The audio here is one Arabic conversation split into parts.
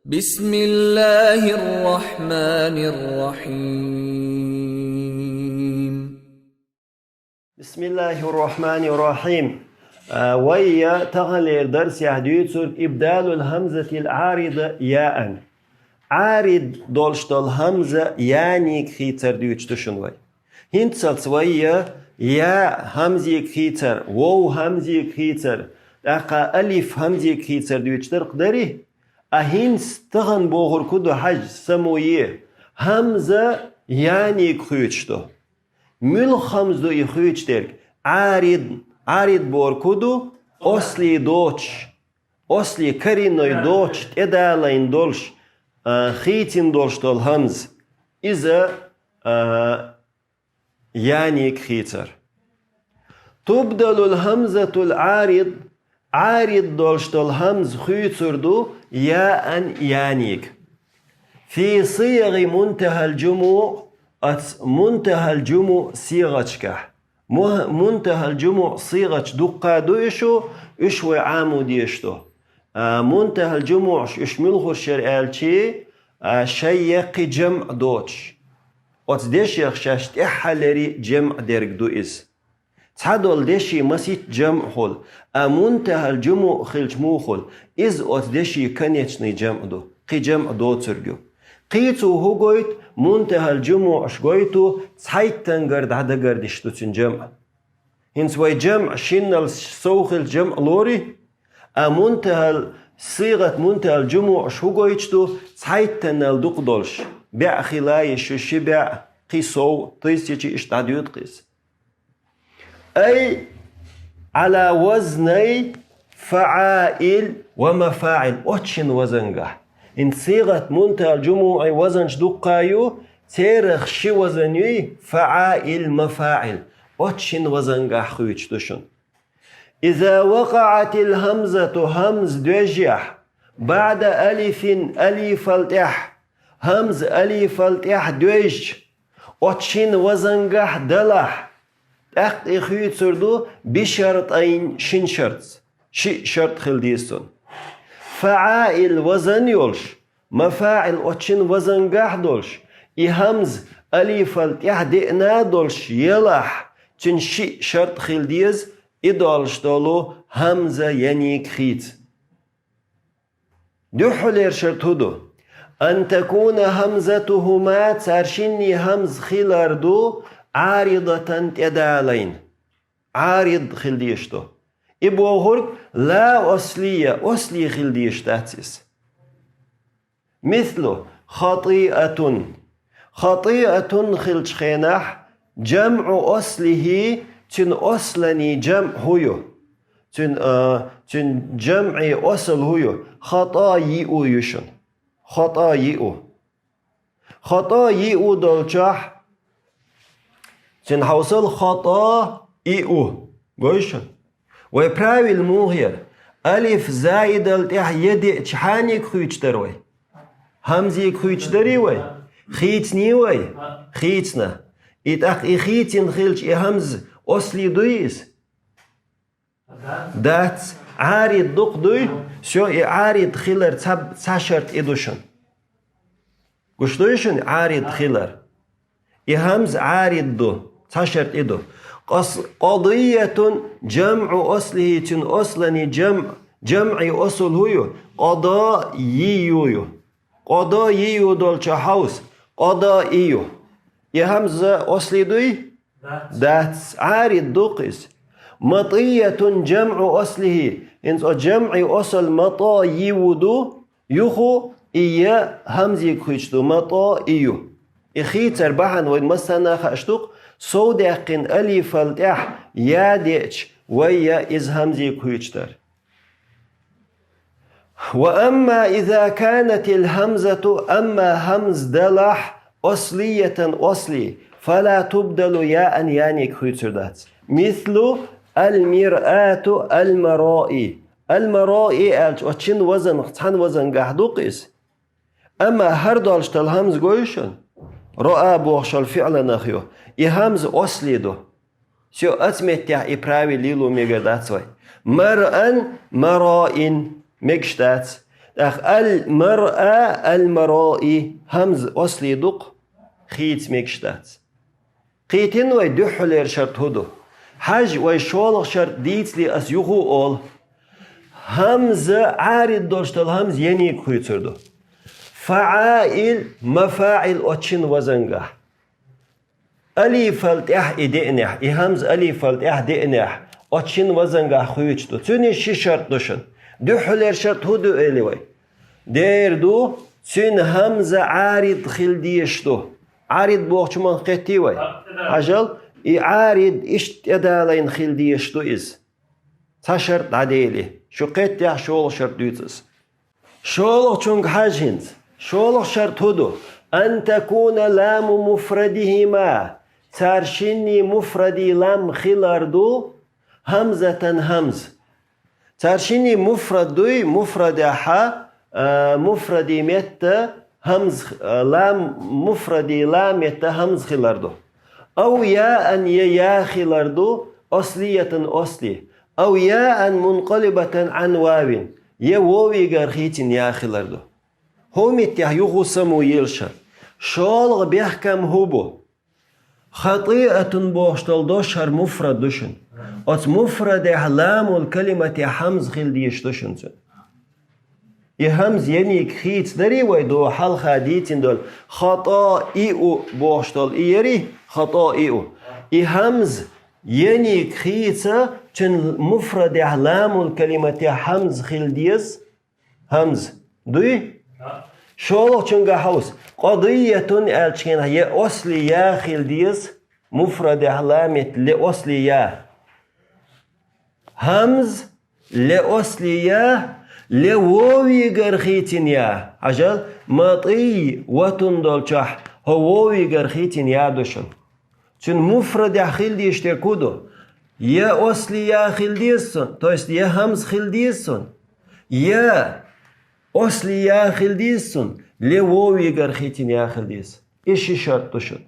بسم الله الرحمن الرحيم. بسم الله الرحمن الرحيم. ويا تغلير درس يهديتسر إبدال الهمزة العارضة ياء. عارض دولشتل همزة يعني كخيتر ديوتشتشن وي. هنتسلت ويا يا همزة كخيتر وو همزة كخيتر أقا ألف همزة كخيتر ديوتشتر قدري أهينس تغن بوغر كدو حج سمويه همزة يعني كخيتشتو مل خمزدو يخيتشترك عارض بوركودو أصلي دوتش أصلي كرينوي دوتش تدالين دولش خيتين دولش دول همز إذا يعني كخيتر تبدل الهمزة العارض عارض دولش دول همز خيتر دو ياء يانيك في صيغ منتهى الجموع منتهى الجموع صيغتك منتهى الجموع صيغة دقة دويشو اشوي عامو ديشتو منتهى الجموع اشمل خرشر آلشي شيق جمع دوتش ديش يخشاشت احالري جمع درك دوئز تحدول ديشي مسيت جمع خل منتهى الجموع خلج موخل إز ديشي كنيتشني جمع دو قي جمع دو ترجو قيتو هو قويت منتهى الجموع شقويتو تحيت تنقرد عدا قردشتو تنجمع هنس وي جمع شنال سوخ الجمع لوري منتهى صيغة منتهى الجموع شو قويتو تحيت تنال دوق دولش بيع خلاي شو شبع قيسو طيسيتي اشتعديوت قيس أي على وزني فعائل ومفاعل أتشن وزنقح إن صيغة منتهى الجموع وزن شدقايو تيرخ شي وزني فعائل مفاعل أتشن وزنقح خويتشتشن إذا وقعت الهمزة همز دوجح بعد ألف التح همز ألف التح دوج أتشن وزنقح دلح أخت إخويت سردو بشرطين شن شرط شي شرط خلديستون فعائل وزن يولش مفاعل أتشن وزن قاح دولش همز ألف التح دئنا دولش يلح تن شي شرط خلديز إدولش دولو همزة ينيك خيت دحلير شرط هدو أن تكون همزتهما ترشني همز خلاردو عارضة تدالين عارض خلديشتو إبوهر لا أصلي خلديشتاتيس مثل خطيئة خلج خيناح جمع أصله تن أصلني جمع هيو تن جمع أصل هيو خطايئو يشن خطايئو دولشاح تن حوصل خطايئو قويشن ويبراوي الموهير ألف زائد التح يدي تحانيك خويتش دروي همزي خويتش دري وي خيتني وي خيتنا إتاق إخيتين خيلش همز أصلي دويس دات عارض دوق دوي شو عارض خيلر تشرت إدوشن قش دويشن عارض خيلر همز عارض دو تشرت إدو قضية جمع أصله تن أصلني جمع أصل هيو قضايو دولچا حوس قضايو همزة أصلي دوي دات عارض دوقس مطية جمع أصله إنس جمع أصل مطايو دو يخو إيا همزي كويشتو مطايو إخيتر بحن وين مسنا خاشتوق صودقين ألف التح ياديش ويا إز همزي كويشتر وأما إذا كانت الهمزة أما همز دلح أصلية أصلي فلا تبدل ياء يعني كويشتر مثل المرآة المرائي أتشن وزن تحن وزن قحدوقيس أما هردالش الهمز قويشن رأى بوخش الفعل نخيو همز أصلي دو شو أتمتع إبراوي ليلو ميغداتسوي مرأن مرائن ميكشتات المرأة المرائي همز أصلي دق خيت ميكشتات قيتين وي دحلر شرط هدو حج وي شولغ شرط ديت لي أس يخو أول همز عارض دولشتل همز يني كويتردو فعائل مفاعل أتشن وزنگه أليف التح إدئنح همز أليف التح دئنح أتشن وزنگه خويتشتو توني شي شرط دوشن دحلر شرط هدو إليوي دير دو تون همز عارض خلديشتو عارض بوغش من قتيوي عجل عارض اشت يدالين خلديشتو إز تشرط عديلي شو قتيح شول شرط دوتس شول چونك حاجهند شول شرط هدو أن تكون لام مفردهما ترشيني مفردي لام خلاردو همزة همز ترشيني مفرد دوي مفرد حا مفردي مت همز لام مفردي لام مت همز خلاردو أو ياء يا خلاردو أصلية أصلي أو ياء منقلبة عن واو يا واوي غرخيتين يا خلاردو هم يتيحيوخو سمو يلشر شالغ بيحكم هوبو خطيئة بوشتل دوشر مفرد دوشن أت مفرد لام الكلمة حمز خل ديشتوشن همز يعني كخيت دري ويدو حل خاديتين دول خطائئو بوشتل يري خطائئو همز يعني كخيت چن مفرد لام الكلمة حمز خل ديز همز دوي شالغ چنگه حوس قضية الچين هي أصلي يا خل ديز مفرد علامة لأصلي يا همز لأصلي يا لووي غرخيتين يا عجل مطي وتندل چح هووي غرخيتين يا دوشن چون مفرد خل ديش تركودو يا أصلي يا خل ديزسون تو است يا همز خل ديزسون يا أصلي يا خل ديزسون لووي غرخيتين يا خل ديز إيش شرط دوشن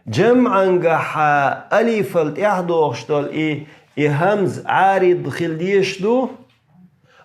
جمعا قحا ألف الإحدو أخشتال همز عارض خلديش دو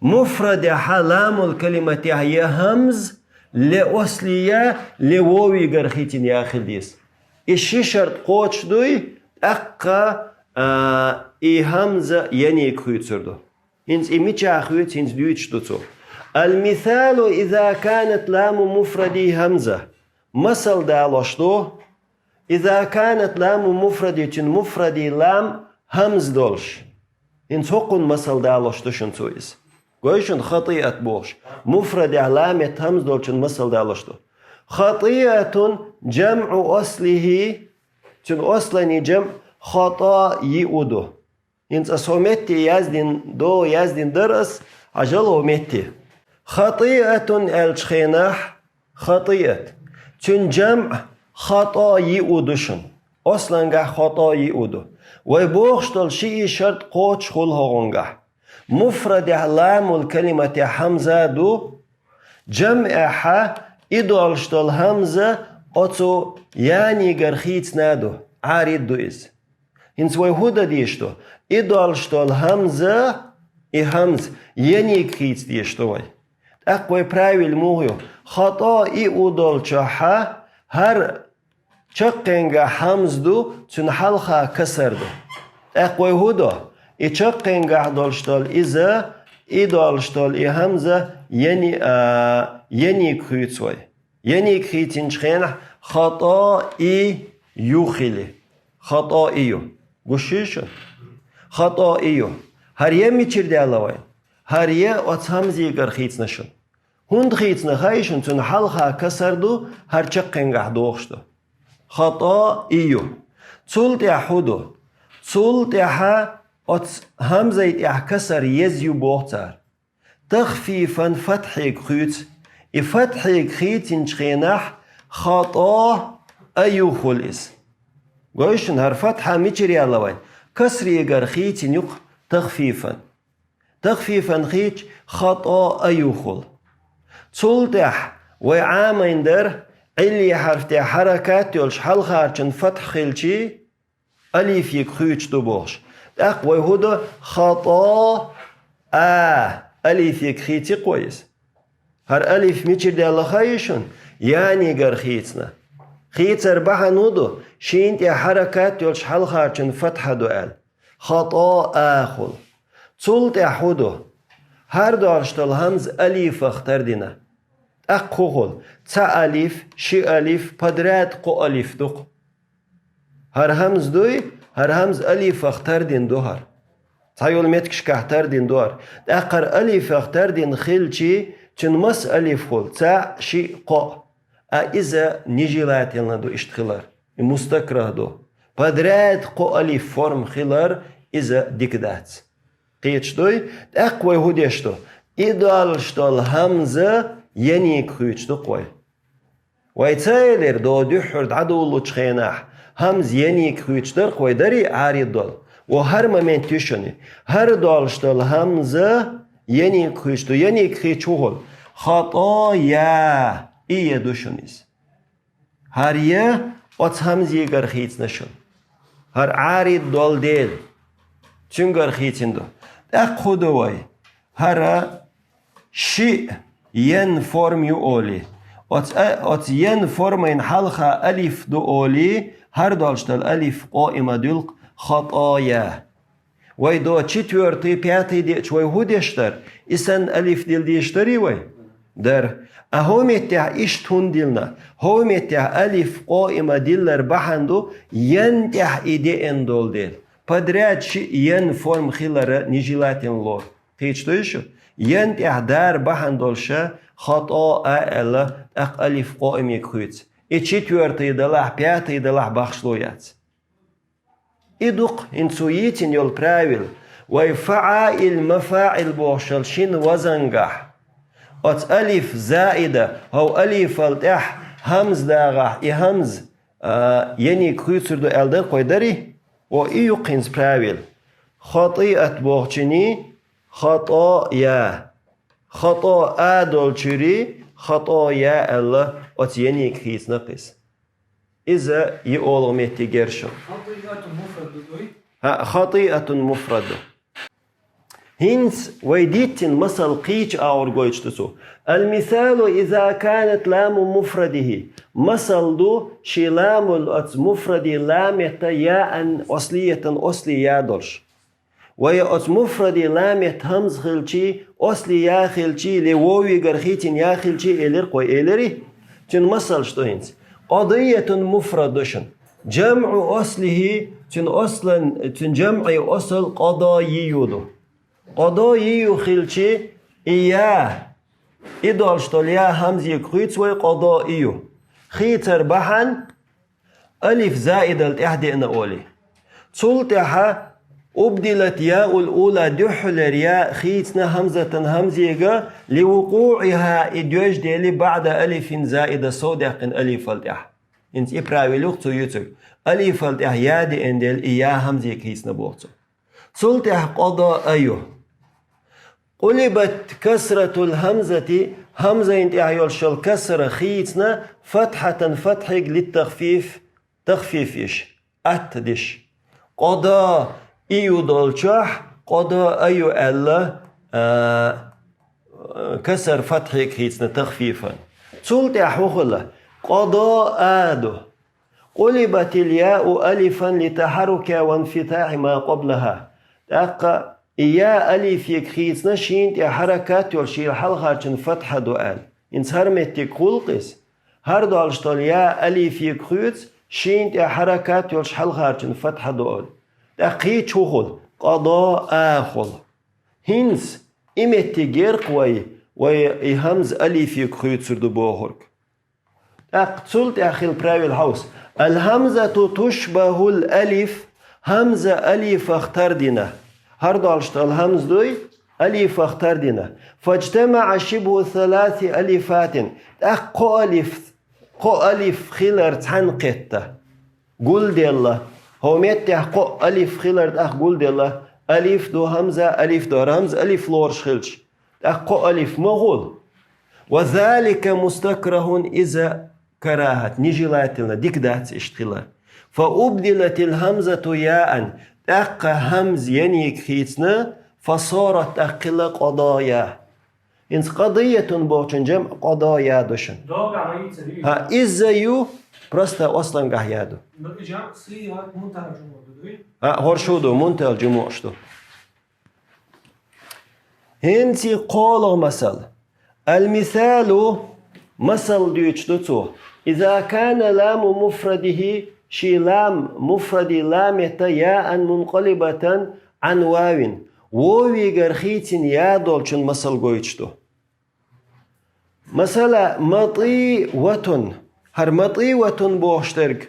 مفرد حلام الكلمة هي همز لأصلية لووي غرخيتين يا خلديس إيش شرط قوتش دوي أقا همز يعني كويتر دو إنس إميتشا أخويت إنس دويتش دوتو المثال إذا كانت لام مفردي همزة مثل دالوش دو إذا كانت لام مفردة مفردي لام همز دولش إن سوقن مثل دالوش دوشن سويس قويشن خطيئة بوش مفردة علامة همز دولش مثل دالوش دو خطيئة جمع أصله تن أصلني جمع خطا يؤدو إنس أسومتي يزدين دو يزدين درس عجلو متي خطيئة الشخيناح خطيئة تن جمع خطا يؤدوشن أصلاً خطا يؤدو ويبوخشتل شيء شرط قوتش خل هونجح مفرد لام الكلمة حمزة دو جمعها إدولشتل همزة أتو يعني غرخيت نادو عارض دو إز إنس ويهودا ديشتو إدولشتل همزة همز يعني كريت ديشتو أقوى براويل موهيو خطا يؤدولشها هر چقنگا همز دو چون حلقه کسر دو اقوی هودا ای چقنگا دالشتال ایزا ای دالشتال ای همزه یعنی کریتوی یعنی کریتین چخینه خطا ای یوخیلی خطا ایو گوشیشون خطا ایو هر یه میچرده علاوه هر یه ات همزی گر خیت نشون هند خیت نخایشون چون حلقه کسر دو هر چقنگا دوخشتو خطا إيو تولت يحودو تولت يحا همزة يحكسر يزيو بوغتار تخفيفا فتحي خيت فتحي خيت ينشخيناح خطا أيو خلص قويشن هر فتحة ميجري علوين كسري يقر خيت ينيق تخفيفا خيت خطا أيو خل تولت يح ويعامين در علي حرف حركات يولش حل خارجن فتح خلشي ألف يكخيش دوبوش أقوى هذا خطا ألف يكخيتي كويس هر ألف ميشر دي الله خايشون يعني غر خيتنا خيتر بحا نودو شين تي حركات يولش حل خارجن فتحة دو ال خطأ آخل تولت أحودو هر دارشتل همز ألف اختر دينا أقوغل تا ألف شي ألف پدرات قو ألف دوق هر همز دوي هر همز ألف اختر دين دوهر تايول متكش كهتر دين دوهر أقر ألف اختر دين خيلشي چن مس ألف خل تا شي قو إذا نجيلات يلنا دو اشتخلر مستكره دو پدرات قو ألف فرم خلر إذا ديكدات قيتش دوي أقوى هوديش دو إدالشتال همزة يني كويتش دو قوي ويتايلر دو دحرد عدو لچخيناح همز يني كويتش در قوي داري عارض دول وهر مومنت تشوني هر دالشتال همزة يني كويتش دو يني كويتش هول خطايا إيه دوشونيز هر يه ات همز يگر خيتش نشون هر عارض دول ديل چونگر خيتين دو أقودوي هر شيء ين فرم يولي ات ين فرم ين حلقة ألف دو أولي هر دالشتل ألف قائمة دلق خطايا وي دو چتورتي بياتي دي چوي هودشتر إسن ألف دل ديشتري وي در أهوميتها إشتون دلنا هوميتها ألف قائمة دلر بحندو ينتح إيدي اندول دل подряд ين فرم خلر نجيلاتين لور تيجي تويشو ين تحدار بحندولشة خطأ ألا ألف قائم يكويت четвертый دلح пятый دلح بخشلويات إدوق إنسويتين يول правил ويفعائل مفاعل بوشلشين وزنجح أت ألف زائدة أو ألف التح همز داغح همز يني كويتسر دو ألدر قويدري وإيقنز правил خطيئة بوغچني خطايا خطا أدولچري خطايا الله أتيني كيس نقص إذا يقولوا متجرشون خطيئة مفردة هنس ويديتن مثل قيش أور قويشتسو المثال إذا كانت لام مفرده مثل دو شي لام مفردي لامة ياء أصلية أصلي يادلش ويا مفردي لامة همز خلشي أصلي يا خلشي لووي قرخيتين يا خلشي إلر قوي إلري تن مثل شتو هنس قضية مفردشن جمع أصله تن أصلا تن جمع أصل قضاييودو قضايي خلشي إياه إدالشتال يا همز يكريت وي قضائيو خيتر بحن ألف زائد الإحدى إن أولي تلتها أبدلت ياء الأولى دحلر ياء خيتنا همزة همزيغا لوقوعها إدوج ديلي بعد ألف زائد صودق ألف الإح انت إبراوي لغتو يوتك ألف الإح يادي إندل إياه همزي كيسنا بوغتو تلتها قضائيو قلبت كسرة الهمزة همزة انت احيولش الكسرة خيتنا فتحة فتحك للتخفيف تخفيفيش أتدش قضاء إيو دولشاح قضاء أيو ألا كسر فتحك خيتنا تخفيفا تلت أحوخلا قضاء آدو قلبت الياء ألفا لتحرك وانفتاح ما قبلها تأقى إيا ألف يكخيتنا شين تي حركات يولشي الحلقة فتحة دوال إنس هرمتك خلقس هر دالشتال يا ألف يكخيت شين تي حركات يولش حلقة فتحة دوال تقيت شوخل قضاء آخل هنس إمتي غير قوي ويهمز ألف يكخيت سردو بوهرك أقتلت أخي البراوي الهوس الهمزة تشبه الألف همزة ألف اختردنا هر دالشتال همز دوي ألف اختردنا فاجتمع شبه ثلاث ألفات قو ألف خلر تنقيته قول دي الله هو ميته قو ألف خلر قول دي الله ألف دو همزة ألف دو رمز ألف لورش خلش قو ألف مغول وذلك مستكره إذا كراهت نجلاتنا ديك دات اشتغل فأبدلت الهمزة ياء همز ينيك خيتنا فصارت أقل قضايا إنس قضية بوشن جمع قضايا دوشن ها إزايو برستا أصلا قهيادو ها هرشودو منتهى الجموع شدو هنتي قول مثل المثال مثل ديوشتو إذا كان لام مفرده شي لام مفرد لامة ياء منقلبة عن واو ووي غرخيتين يا دولشن مثل قويتشتو مثلا مطيوة هر مطيوة بوشترك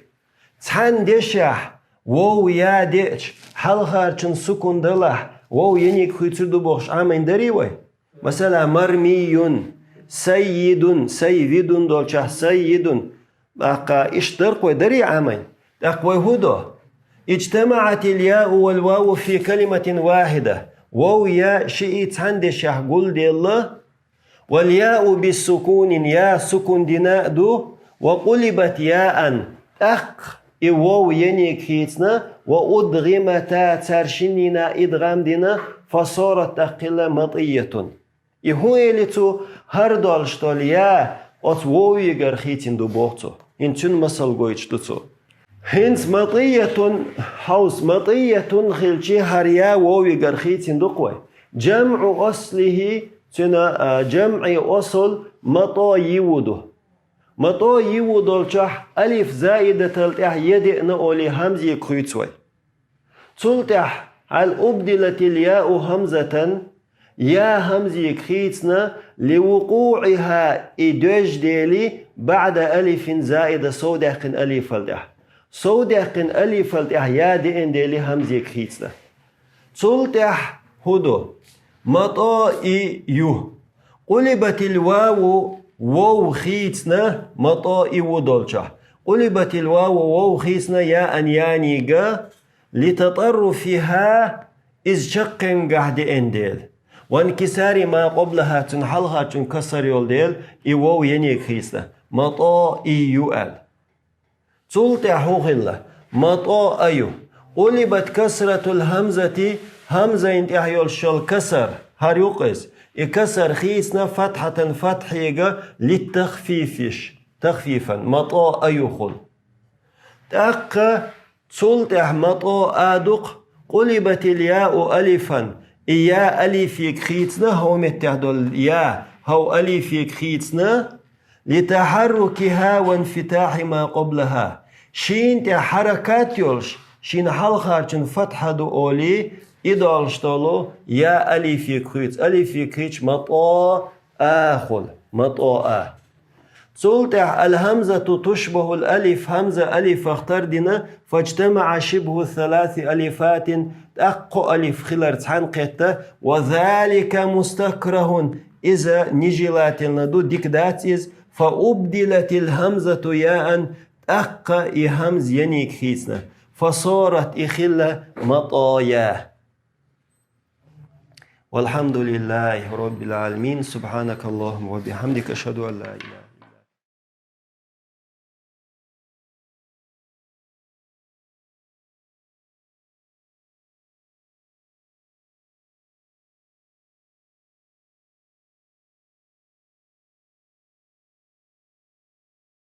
تحن ديشح وو يا ديش حل خارچن سكون دلح وو ينيك خيتردو بوش عامين دريوي مثلا مرمي سيد دولشه سيد أقا اشترق ودري عامين أقوى هدو اجتمعت الياء والواو في كلمة واحدة واو يا شئت عند شهقول دي الله والياء بالسكون يا سكون دينا دو وقلبت ياء واو ينيك هيتنا وأدغمتا ترشننا إدغام دينا فصارت أقل مطية هو يلتو هردال شتال يا أت واو يغر خيتين دو بوغتو إنتون مسل قويتش دوتو هنس مطية حوس مطية خلشي هريا واو يغر خيتين دو قوي جمع أصله جمع أصل مطا يودو مطا يودو الشح ألف زائدة تلتح يدئنا أولي همزي كريتوي تلتح هل أبدلت الياء همزة يا همزي كريتنا لوقوعها إدوج ديلي بعد ألف زائدة صودح ألف الدح صودح ألف الدح يا دئن ديلي همزي كريتنا تلتح هدو مطائيو قلبت الواو واو خيتنا مطائيو دولشة قلبت الواو واو خيتنا يا أن يانيغا لتطرفها إذ شقن قهد انديل وانكسار ما قبلها تنحلها تنكسر يولديل واو ينيغ خيتنا مطائيو ال تلتحو خلا مطائيو قلبت كسرة الهمزة همزة انتح يولشل كسر هر يقس كسر خيسنا فتحة فتحية للتخفيفش تخفيفا مطاء يخل تأق تلتح مطاء أدق قلبت الياء ألفا إيا ألفيك خيتنا هو متحدل يا هو ألفيك خيتنا لتحركها وانفتاح ما قبلها شين تحركات يولش شين حلقة فتحة دو أولي إدال شتالو يا ألفي كريت ألفي كريت مطاء آخل مطاء تلتح الهمزة تشبه الألف همزة ألف اختردنا فاجتمع شبه الثلاث ألفات أق ألف خلال تحنقيته وذلك مستكره إذا نجلات الندو ديكداتيز فأبدلت الهمزة ياء أق همز ينيك خيسنا فصارت إخلة مطايا والحمد لله رب العالمين سبحانك اللهم وبحمدك أشهد أن لا إله